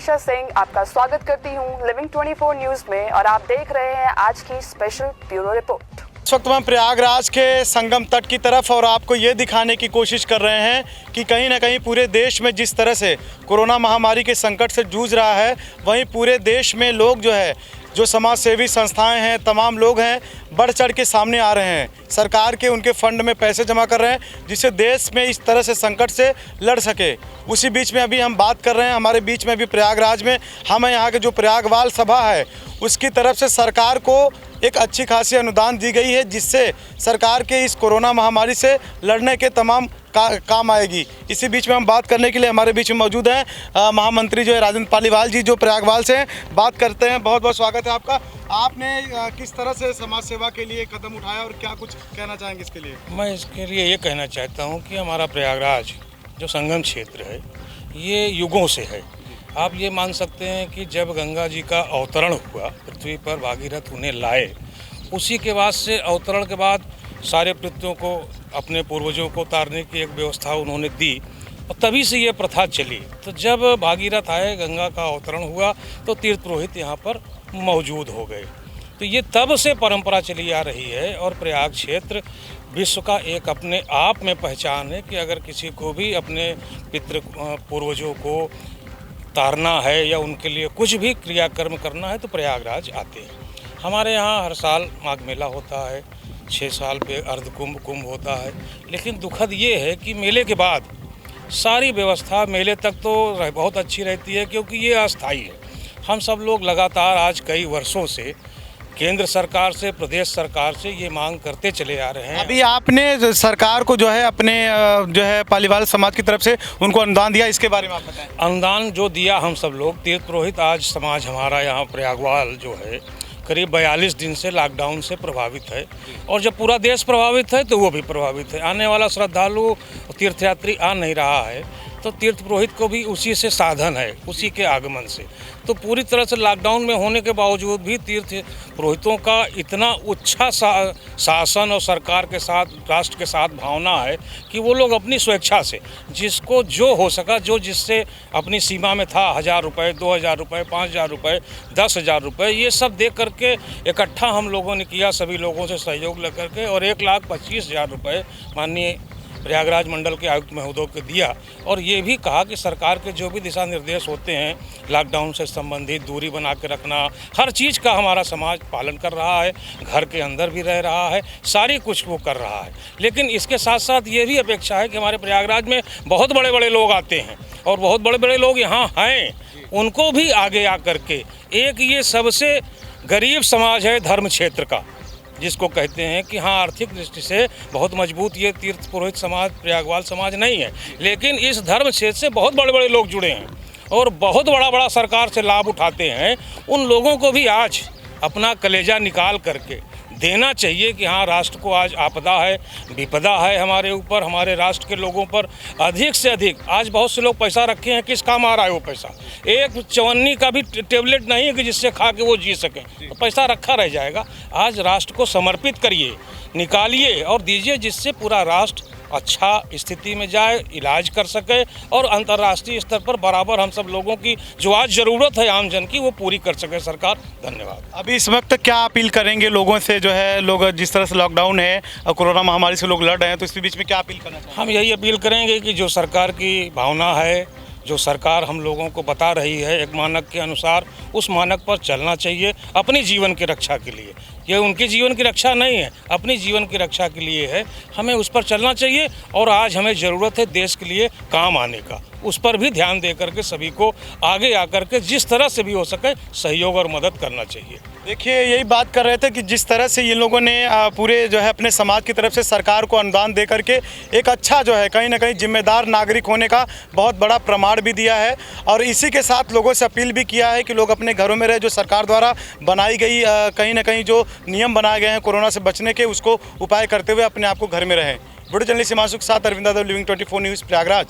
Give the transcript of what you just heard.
मनीषा सिंह आपका स्वागत करती हूं लिविंग 24 न्यूज में और आप देख रहे हैं आज की स्पेशल ब्यूरो रिपोर्ट। इस वक्त हम प्रयागराज के संगम तट की तरफ और आपको ये दिखाने की कोशिश कर रहे हैं कि कहीं ना कहीं पूरे देश में जिस तरह से कोरोना महामारी के संकट से जूझ रहा है, वहीं पूरे देश में लोग जो समाज सेवी संस्थाएं हैं, तमाम लोग हैं, बढ़ चढ़ के सामने आ रहे हैं। सरकार के उनके फंड में पैसे जमा कर रहे हैं जिससे देश में इस तरह से संकट से लड़ सके। उसी बीच में अभी हम बात कर रहे हैं, हमारे बीच में भी प्रयागराज में हम यहाँ के जो प्रयागवाल सभा है उसकी तरफ से सरकार को एक अच्छी खासी अनुदान दी गई है जिससे सरकार के इस कोरोना महामारी से लड़ने के तमाम काम आएगी। इसी बीच में हम बात करने के लिए हमारे बीच में मौजूद हैं महामंत्री जो है राजेंद्र पालीवाल जी, जो प्रयागवाल से हैं। बात करते हैं। बहुत बहुत स्वागत है आपका। आपने किस तरह से समाज सेवा के लिए कदम उठाया और क्या कुछ कहना चाहेंगे इसके लिए? मैं इसके लिए ये कहना चाहता हूँ कि हमारा प्रयागराज जो संगम क्षेत्र है ये युगों से है। आप ये मान सकते हैं कि जब गंगा जी का अवतरण हुआ पृथ्वी पर, भागीरथ उन्हें लाए, उसी के बाद से अवतरण के बाद सारे पृथ्वियों को, अपने पूर्वजों को उतारने की एक व्यवस्था उन्होंने दी और तभी से ये प्रथा चली। तो जब भागीरथ आए, गंगा का अवतरण हुआ तो तीर्थ पुरोहित यहाँ पर मौजूद हो गए। तो ये तब से परंपरा चली आ रही है और प्रयाग क्षेत्र विश्व का एक अपने आप में पहचान है कि अगर किसी को भी अपने पितृ पूर्वजों को तारना है या उनके लिए कुछ भी क्रियाकर्म करना है तो प्रयागराज आते हैं। हमारे यहाँ हर साल माघ मेला होता है, 6 साल पे अर्ध कुंभ होता है। लेकिन दुखद ये है कि मेले के बाद सारी व्यवस्था मेले तक तो बहुत अच्छी रहती है क्योंकि ये अस्थायी है। हम सब लोग लगातार आज कई वर्षों से केंद्र सरकार से, प्रदेश सरकार से ये मांग करते चले आ रहे हैं। अभी आपने सरकार को जो है अपने पालीवाल समाज की तरफ से उनको अनुदान दिया, इसके बारे में आप बताएं। अनुदान जो दिया हम सब लोग तीर्थ पुरोहित आज समाज हमारा यहाँ प्रयागवाल जो है करीब 42 दिन से लॉकडाउन से प्रभावित है और जब पूरा देश प्रभावित है तो वो भी प्रभावित है। आने वाला श्रद्धालु तीर्थयात्री आ नहीं रहा है तो तीर्थ पुरोहित को भी उसी से साधन है, उसी के आगमन से। तो पूरी तरह से लॉकडाउन में होने के बावजूद भी तीर्थ पुरोहितों का इतना अच्छा शासन और सरकार के साथ, राष्ट्र के साथ भावना है कि वो लोग अपनी स्वेच्छा से जिसको जो हो सका, जो जिससे अपनी सीमा में था, 1000 रुपये, 2000 रुपये, 5000 रुपये, 10,000 रुपये, ये सब दे करके इकट्ठा हम लोगों ने किया, सभी लोगों से सहयोग लेकर के, और 1,25,000 रुपये माननीय प्रयागराज मंडल के आयुक्त महोदय को दिया। और ये भी कहा कि सरकार के जो भी दिशा निर्देश होते हैं लॉकडाउन से संबंधित, दूरी बना के रखना, हर चीज़ का हमारा समाज पालन कर रहा है, घर के अंदर भी रह रहा है, सारी कुछ वो कर रहा है। लेकिन इसके साथ साथ ये भी अपेक्षा है कि हमारे प्रयागराज में बहुत बड़े बड़े लोग आते हैं और बहुत बड़े बड़े लोग यहाँ हैं, उनको भी आगे आकर के, एक ये सबसे गरीब समाज है धर्म क्षेत्र का, जिसको कहते हैं कि हाँ आर्थिक दृष्टि से बहुत मजबूत ये तीर्थ पुरोहित समाज प्रयागवाल समाज नहीं है, लेकिन इस धर्म क्षेत्र से बहुत बड़े बड़े लोग जुड़े हैं और बहुत बड़ा सरकार से लाभ उठाते हैं। उन लोगों को भी आज अपना कलेजा निकाल करके देना चाहिए कि हाँ राष्ट्र को आज आपदा है, विपदा है हमारे ऊपर, हमारे राष्ट्र के लोगों पर। अधिक से अधिक आज बहुत से लोग पैसा रखे हैं, किस काम आ रहा है वो पैसा? एक चवन्नी का भी टेबलेट नहीं है कि जिससे खा के वो जी सकें, तो पैसा रखा रह जाएगा। आज राष्ट्र को समर्पित करिए, निकालिए और दीजिए, जिससे पूरा राष्ट्र अच्छा स्थिति में जाए, इलाज कर सके और अंतर्राष्ट्रीय स्तर पर बराबर हम सब लोगों की जो आज ज़रूरत है आम जन की, वो पूरी कर सके सरकार। धन्यवाद। अभी इस वक्त क्या अपील करेंगे लोगों से, जो है लोग जिस तरह से लॉकडाउन है और कोरोना महामारी से लोग लड़ रहे हैं, तो इसके बीच में क्या अपील करना चाहिए? हम यही अपील करेंगे कि जो सरकार की भावना है, जो सरकार हम लोगों को बता रही है एक मानक के अनुसार, उस मानक पर चलना चाहिए अपनी जीवन की रक्षा के लिए। ये उनके जीवन की रक्षा नहीं है, अपनी जीवन की रक्षा के लिए है, हमें उस पर चलना चाहिए। और आज हमें ज़रूरत है देश के लिए काम आने का, उस पर भी ध्यान दे करके सभी को आगे आकर के जिस तरह से भी हो सके सहयोग और मदद करना चाहिए। देखिए, यही बात कर रहे थे कि जिस तरह से ये लोगों ने पूरे जो है अपने समाज की तरफ से सरकार को अनुदान दे करके एक अच्छा जो है कहीं ना कहीं जिम्मेदार नागरिक होने का बहुत बड़ा प्रमाण भी दिया है। और इसी के साथ लोगों से अपील भी किया है कि लोग अपने घरों में रहे, जो सरकार द्वारा बनाई गई कहीं ना कहीं जो नियम बनाए गए हैं कोरोना से बचने के, उसको उपाय करते हुए अपने आप को घर में रहें। वीडियो जर्नलिस्ट हिमांशु के साथ अरविंद यादव, लिविंग 24 न्यूज़, प्रयागराज।